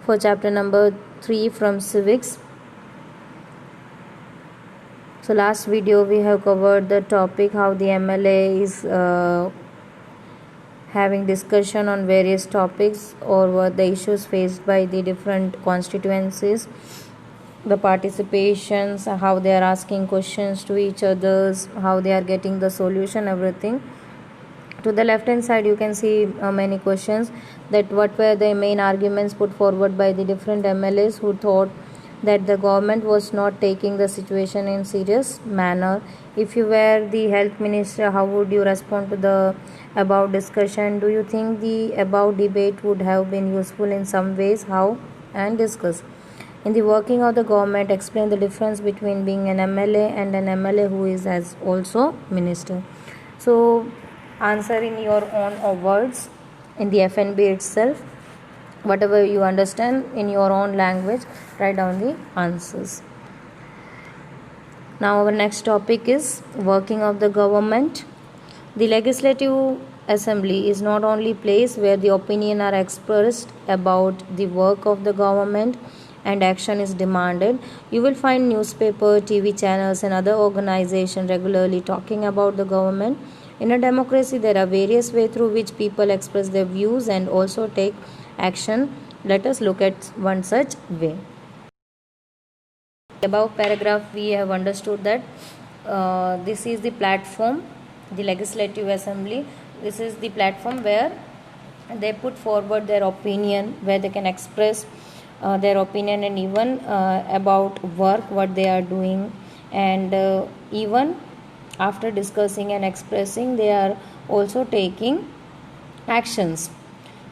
for chapter number 3 from civics. So last video we have covered the topic how the MLA is having discussion on various topics or what the issues faced by the different constituencies, the participations, how they are asking questions to each others, how they are getting the solution, everything. To the left hand side you can see many questions, that what were the main arguments put forward by the different MLAs who thought that the government was not taking the situation in serious manner. If you were the health minister, how would you respond to the above discussion? Do you think the above debate would have been useful in some ways? How? And discuss. In the working of the government, explain the difference between being an MLA and an MLA who is as also minister. So answer in your own words in the FNB itself, whatever you understand in your own language, write down the answers. Now our next topic is working of the government. The legislative assembly is not only place where the opinion are expressed about the work of the government and action is demanded. You will find newspaper, TV channels and other organizations regularly talking about the government. In a democracy, there are various ways through which people express their views and also take action. Let us look at one such way. Above paragraph we have understood that this is the platform, the legislative assembly. This is the platform where they put forward their opinion, where they can express their opinion and even about work, what they are doing, and even after discussing and expressing, they are also taking actions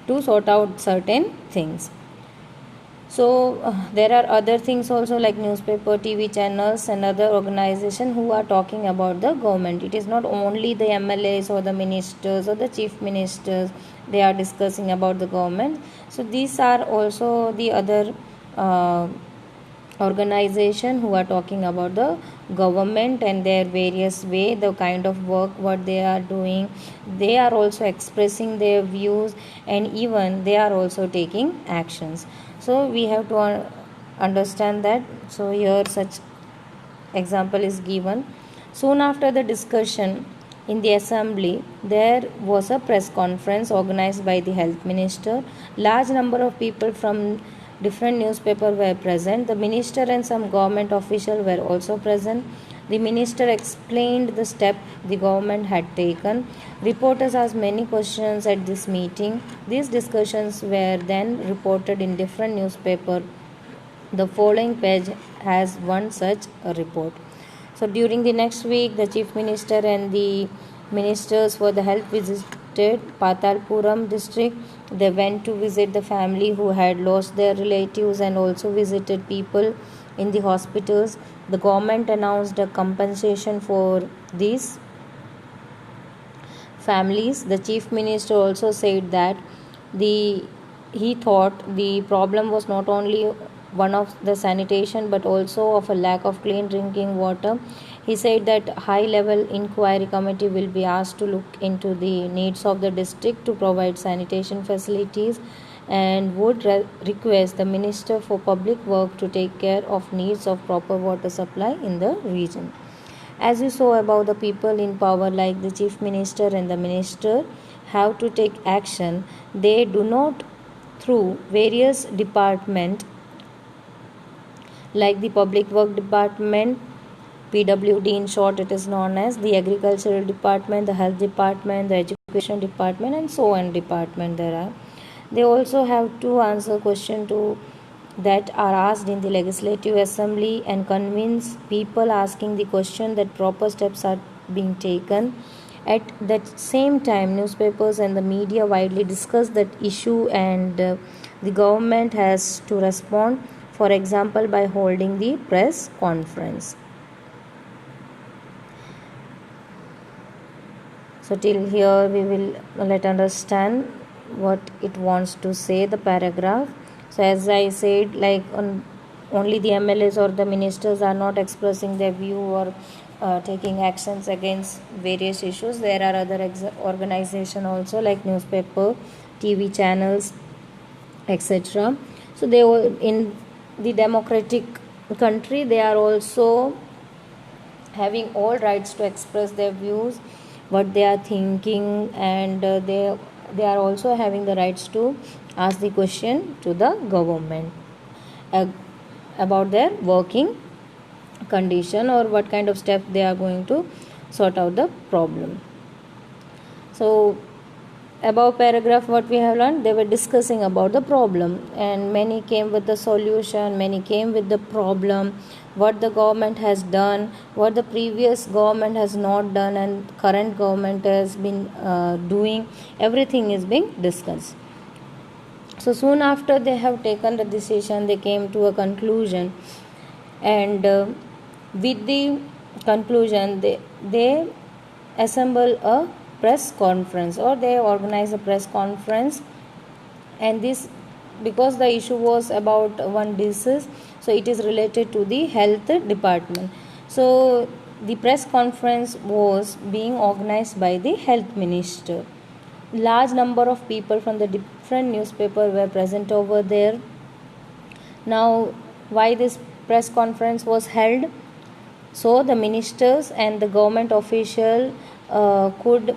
to sort out certain things. So there are other things also like newspaper, TV channels and other organizations who are talking about the government. It is not only the MLAs or the ministers or the chief ministers they are discussing about the government. So these are also the other organization who are talking about the government and their various way, the kind of work what they are doing. They are also expressing their views and even they are also taking actions. So we have to understand that. So here such example is given. Soon after the discussion in the assembly, there was a press conference organized by the health minister. Large number of people from different newspapers were present. The minister and some government officials were also present. The minister explained the step the government had taken. Reporters asked many questions at this meeting. These discussions were then reported in different newspapers. The following page has one such a report. So during the next week, the chief minister and the ministers for the health visited Patalpuram district. They went to visit the family who had lost their relatives and also visited people in the hospitals. The government announced a compensation for these families. The chief minister also said that he thought the problem was not only one of the sanitation but also of a lack of clean drinking water. He said that high level inquiry committee will be asked to look into the needs of the district to provide sanitation facilities and would request the minister for public work to take care of needs of proper water supply in the region. As you saw above, the people in power like the chief minister and the minister have to take action. They do not through various departments like the public work department, PWD in short it is known as, the agricultural department, the health department, the education department and so on department there are. They also have to answer questions that are asked in the legislative assembly and convince people asking the question that proper steps are being taken. At that same time, newspapers and the media widely discuss that issue and the government has to respond, for example by holding the press conference. So till here we will let understand what it wants to say, the paragraph. So as I said, like only the MLAs or the ministers are not expressing their view or taking actions against various issues. There are other organizations also like newspaper, TV channels, etc. So they were in the democratic country, they are also having all rights to express their views, what they are thinking, and they are also having the rights to ask the question to the government uh, about their working condition, or what kind of steps they are going to sort out the problem. So above paragraph, what we have learned, they were discussing about the problem, and many came with the solution, many came with the problem, what the government has done, what the previous government has not done, and current government has been doing. Everything is being discussed. So soon after they have taken the decision, they came to a conclusion, and with the conclusion, they assemble a press conference, or they organize a press conference. And this, because the issue was about one disease, so it is related to the health department. So the press conference was being organized by the health minister. Large number of people from the different newspaper were present over there. Now, why this press conference was held? So the ministers and the government official could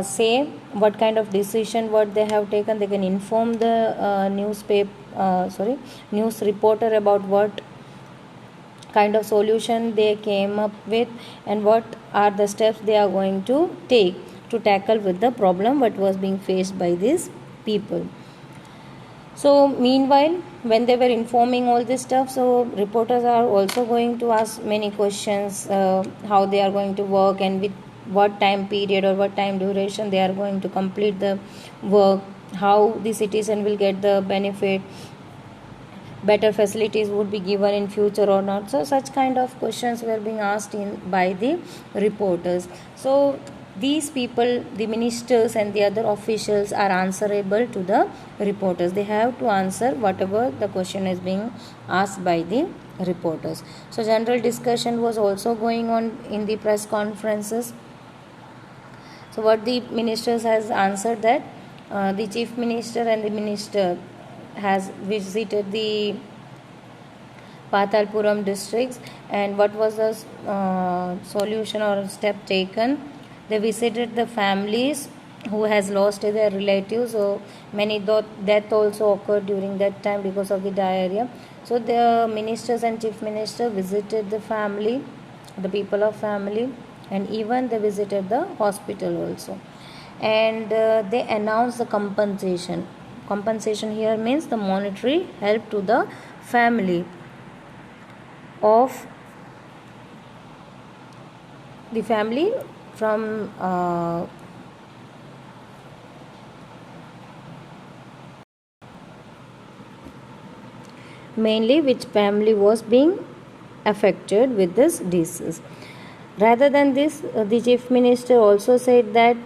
say what kind of decision what they have taken. They can inform the news reporter about what kind of solution they came up with, and what are the steps they are going to take to tackle with the problem what was being faced by these people. So meanwhile, when they were informing all this stuff, so reporters are also going to ask many questions, how they are going to work, and with what time period or what time duration they are going to complete the work, how the citizen will get the benefit, better facilities would be given in future or not. So such kind of questions were being asked in by the reporters. So these people, the ministers and the other officials, are answerable to the reporters. They have to answer whatever the question is being asked by the reporters. So general discussion was also going on in the press conferences. So what the ministers has answered, that the chief minister and the minister has visited the Patalpuram districts, and what was the solution or step taken? They visited the families who has lost their relatives, so many death also occurred during that time because of the diarrhea. So the ministers and chief minister visited the family, the people of family, and even they visited the hospital also, and they announced the compensation here means the monetary help to the family of the family from mainly which family was being affected with this disease. Rather than this, the chief minister also said that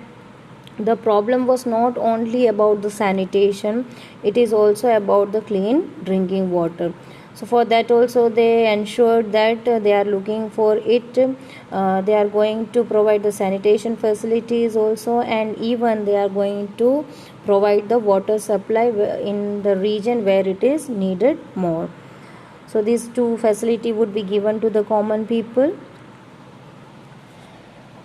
the problem was not only about the sanitation, it is also about the clean drinking water. So for that also they ensured that they are looking for it. They are going to provide the sanitation facilities also, and even they are going to provide the water supply in the region where it is needed more. So these two facility would be given to the common people.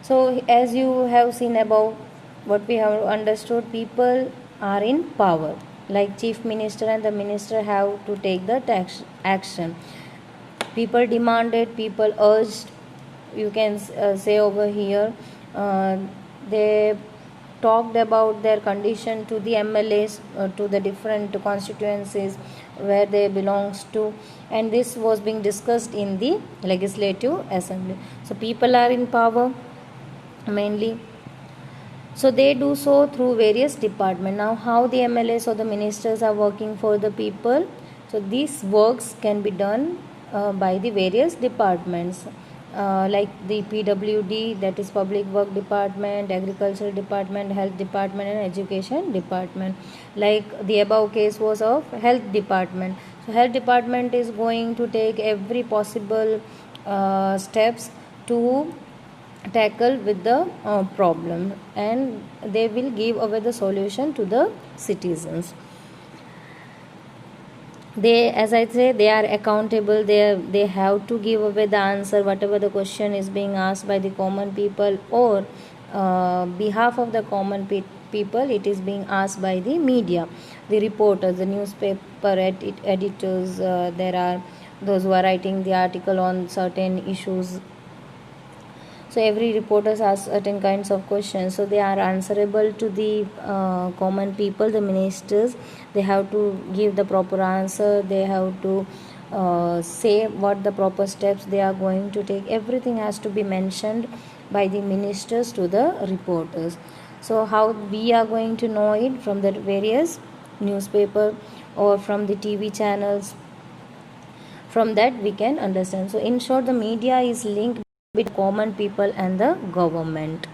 So as you have seen above, what we have understood, people are in power, like chief minister and the minister have to take the action. People demanded, people urged, you can say over here, they talked about their condition to the MLAs, to the different constituencies where they belongs to, and this was being discussed in the legislative assembly. So people are in power mainly, so they do so through various departments. Now how the MLAs or the ministers are working for the people, so these works can be done by the various departments, like the PWD, that is public work department, agricultural department, health department, and education department. Like the above case was of health department, so health department is going to take every possible steps to tackle with the problem, and they will give away the solution to the citizens. they, as I say, they are accountable. They have to give away the answer whatever the question is being asked by the common people, or behalf of the common people it is being asked by the media, the reporters, the newspaper editors. There are those who are writing the article on certain issues. So every reporters ask certain kinds of questions, so they are answerable to the common people, the ministers. They have to give the proper answer. They have to say what the proper steps they are going to take. Everything has to be mentioned by the ministers to the reporters. So how we are going to know it? From the various newspaper or from the TV channels. From that we can understand. So in short, the media is linked with common people and the government.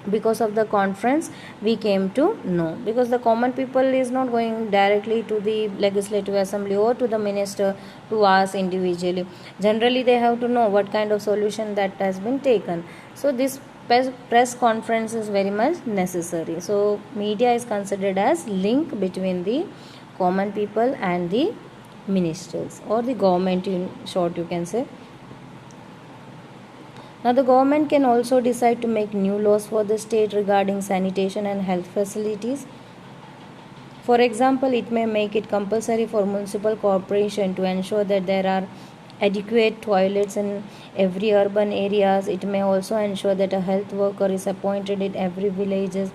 Because of the conference we came to know, because the common people is not going directly to the legislative assembly or to the minister to ask individually. Generally they have to know what kind of solution that has been taken. So this press conference is very much necessary. So media is considered as link between the common people and the ministers, or the government in short you can say. Now, the government can also decide to make new laws for the state regarding sanitation and health facilities. For example, it may make it compulsory for municipal corporation to ensure that there are adequate toilets in every urban areas. It may also ensure that a health worker is appointed in every villages.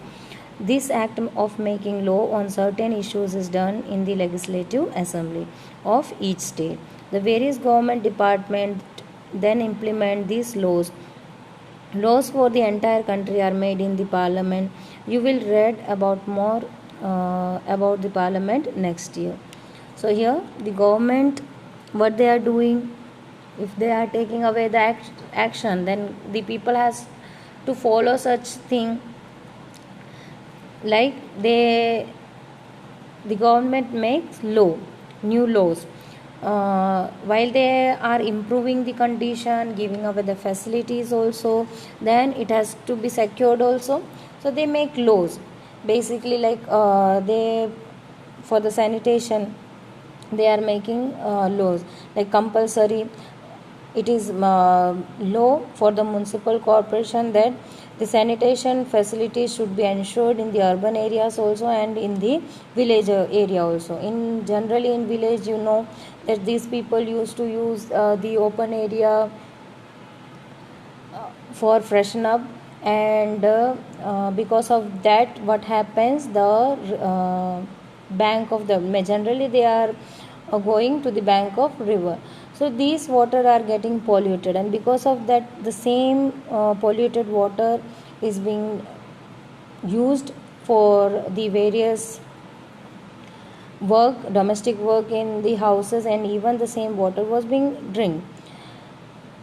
This act of making law on certain issues is done in the legislative assembly of each state. The various government departments then implement these laws. Laws for the entire country are made in the parliament. You will read about more about the parliament next year. So here the government, what they are doing, if they are taking away the action, then the people has to follow such thing. Like the government makes new laws. While they are improving the condition, giving away the facilities also, then it has to be secured also. So they make laws, basically like they, for the sanitation they are making laws like compulsory. It is law for the municipal corporation that the sanitation facilities should be ensured in the urban areas also and in the village area also. In generally in village, you know that these people used to use the open area for freshen up, and because of that what happens, the bank of the, generally they are going to the bank of river. So these water are getting polluted, and because of that the same polluted water is being used for the various work, domestic work in the houses, and even the same water was being drink.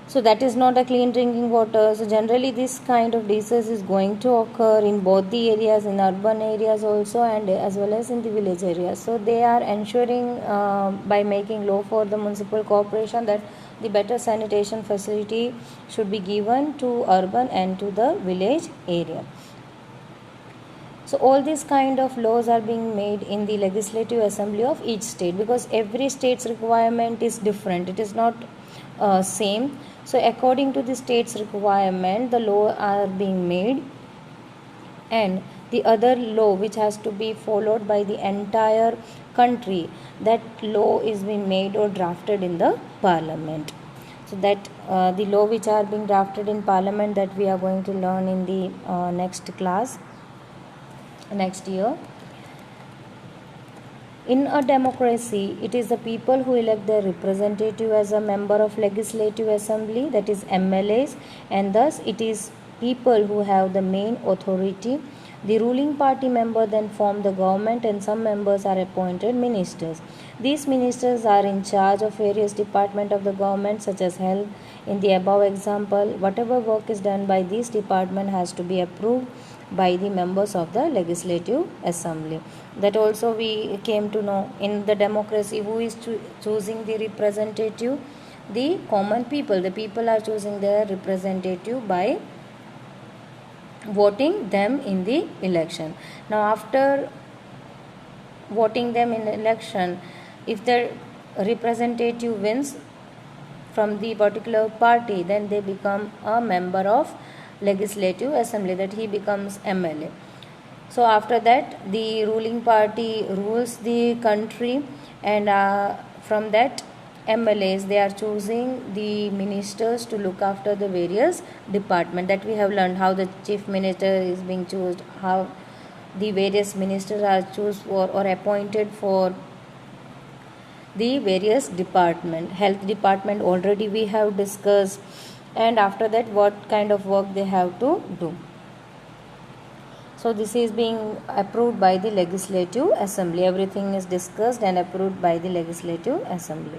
So that is not a clean drinking water. So generally this kind of disease is going to occur in both the areas, in urban areas also and as well as in the village areas. So they are ensuring by making law for the municipal corporation that the better sanitation facility should be given to urban and to the village area. So all these kind of laws are being made in the legislative assembly of each state, because every state's requirement is different. It is not same. So according to the state's requirement, the law are being made, and the other law which has to be followed by the entire country, that law is being made or drafted in the parliament. So that the law which are being drafted in parliament, that we are going to learn in the next class next year. In a democracy, it is the people who elect their representative as a member of legislative assembly, that is MLAs, and thus it is people who have the main authority. The ruling party member then form the government, and some members are appointed ministers. These ministers are in charge of various departments of the government such as health. In the above example, whatever work is done by this department has to be approved by the members of the legislative assembly. That also we came to know. In the democracy, who is choosing the representative? The common people. The people are choosing their representative by voting them in the election. Now after voting them in election, If the representative wins from the particular party, then they become a member of legislative assembly, that he becomes MLA. So after that the ruling party rules the country, and from that MLAs, they are choosing the ministers to look after the various department. That we have learned how the chief minister is being chosen, how the various ministers are chosen for or appointed for the various department. Health department already we have discussed, and after that what kind of work they have to do. So this is being approved by the legislative assembly. Everything is discussed and approved by the legislative assembly.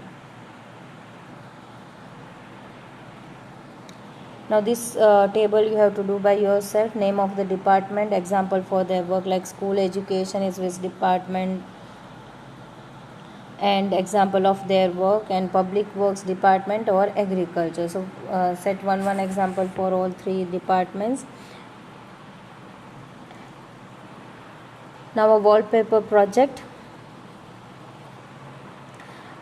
Now this table you have to do by yourself. Name of the department, example for their work, like school education is which department, and example of their work, and public works department or agriculture. So set one example for all three departments. Now a wallpaper project.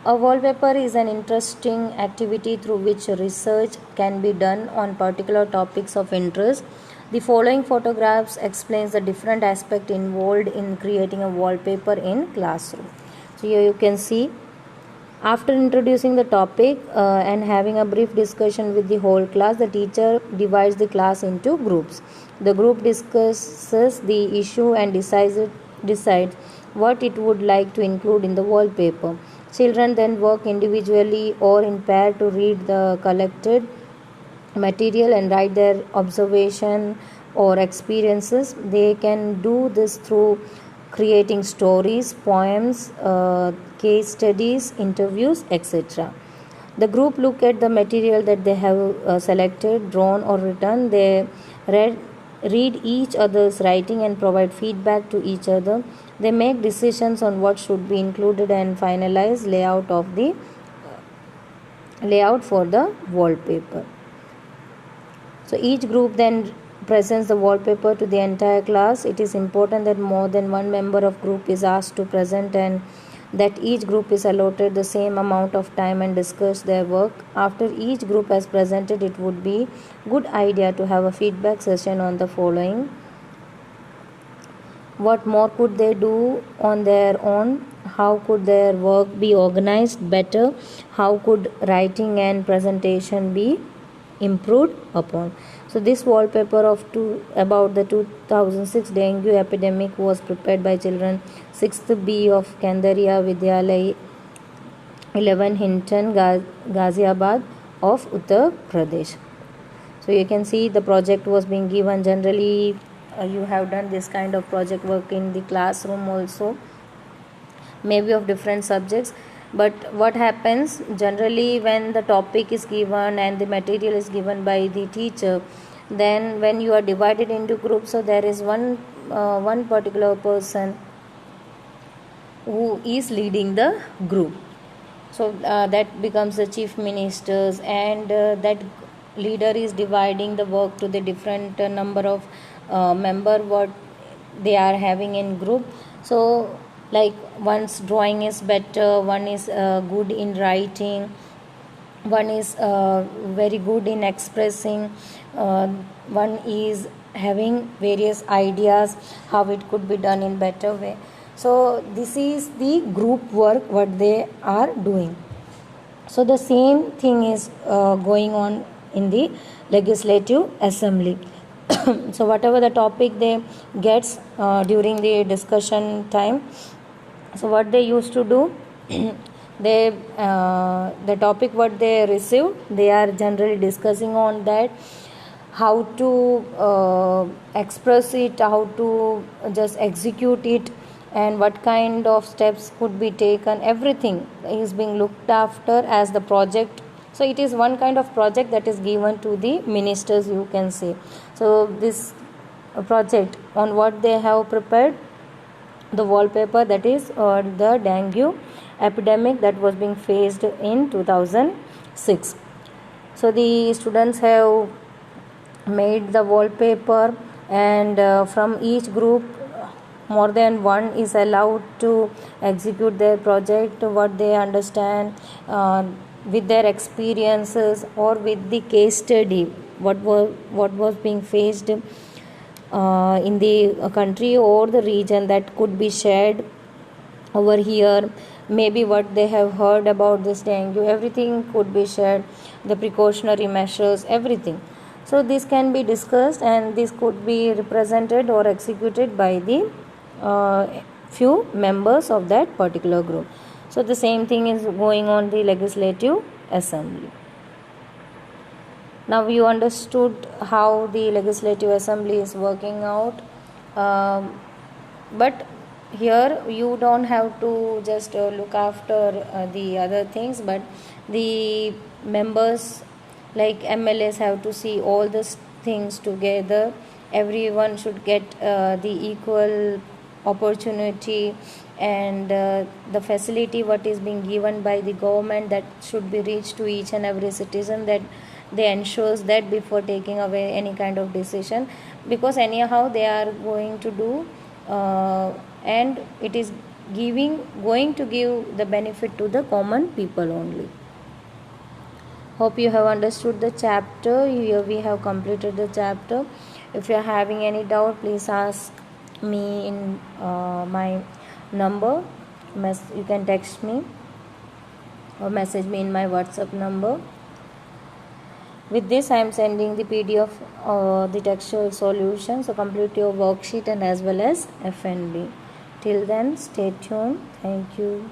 A wallpaper is an interesting activity through which research can be done on particular topics of interest. The following photographs explains the different aspects involved in creating a wallpaper in classroom. So here you can see, after introducing the topic and having a brief discussion with the whole class, the teacher divides the class into groups. The group discusses the issue and decides what it would like to include in the wallpaper. Children then work individually or in pair to read the collected material and write their observation or experiences. They can do this through creating stories, poems, case studies, interviews, etc. The group look at the material that they have selected, drawn or written. They read each other's writing and provide feedback to each other. They make decisions on what should be included and finalize layout for the wallpaper. So each group then presents the wallpaper to the entire class. It is important that more than one member of group is asked to present, and that each group is allotted the same amount of time and discuss their work. After each group has presented, it would be good idea to have a feedback session on the following. What more could they do on their own? How could their work be organized better? How could writing and presentation be improved upon? So this wallpaper about the 2006 dengue epidemic was prepared by children 6th B of Kandariya Vidyalaya 11 Hinton, Ghaziabad of Uttar Pradesh. So you can see the project was being given. Generally you have done this kind of project work in the classroom also, maybe of different subjects. But what happens generally when the topic is given and the material is given by the teacher, then when you are divided into groups, so there is one particular person who is leading the group. So that becomes the chief ministers, and that leader is dividing the work to the different number of member what they are having in group. So like one's drawing is better, one is good in writing, one is very good in expressing, one is having various ideas how it could be done in better way. So this is the group work what they are doing. So the same thing is going on in the legislative assembly. So whatever the topic they gets during the discussion time, so what they used to do, they the topic what they receive, they are generally discussing on that, how to express it, how to just execute it, and what kind of steps could be taken. Everything is being looked after as the project. So it is one kind of project that is given to the ministers, you can say. So this project on what they have prepared, the wallpaper, that is the dengue epidemic that was being faced in 2006. So the students have made the wallpaper, and from each group more than one is allowed to execute their project, what they understand, with their experiences or with the case study, what was being faced in the country or the region, that could be shared over here. Maybe what they have heard about this dengue, everything could be shared, the precautionary measures, everything. So this can be discussed, and this could be represented or executed by the few members of that particular group. So the same thing is going on the legislative assembly. Now you understood how the legislative assembly is working out, but here you don't have to just look after the other things, but the members like MLAs have to see all these things together. Everyone should get the equal opportunity, and the facility what is being given by the government, that should be reached to each and every citizen, that they ensures that before taking away any kind of decision, because anyhow they are going to do, and it is going to give the benefit to the common people only. Hope you have understood the chapter. Here we have completed the chapter. If you are having any doubt, please ask me in my number. You can text me or message me in my WhatsApp number. With this, I am sending the PDF the textual solution. So complete your worksheet and as well as FNB. Till then, stay tuned. Thank you.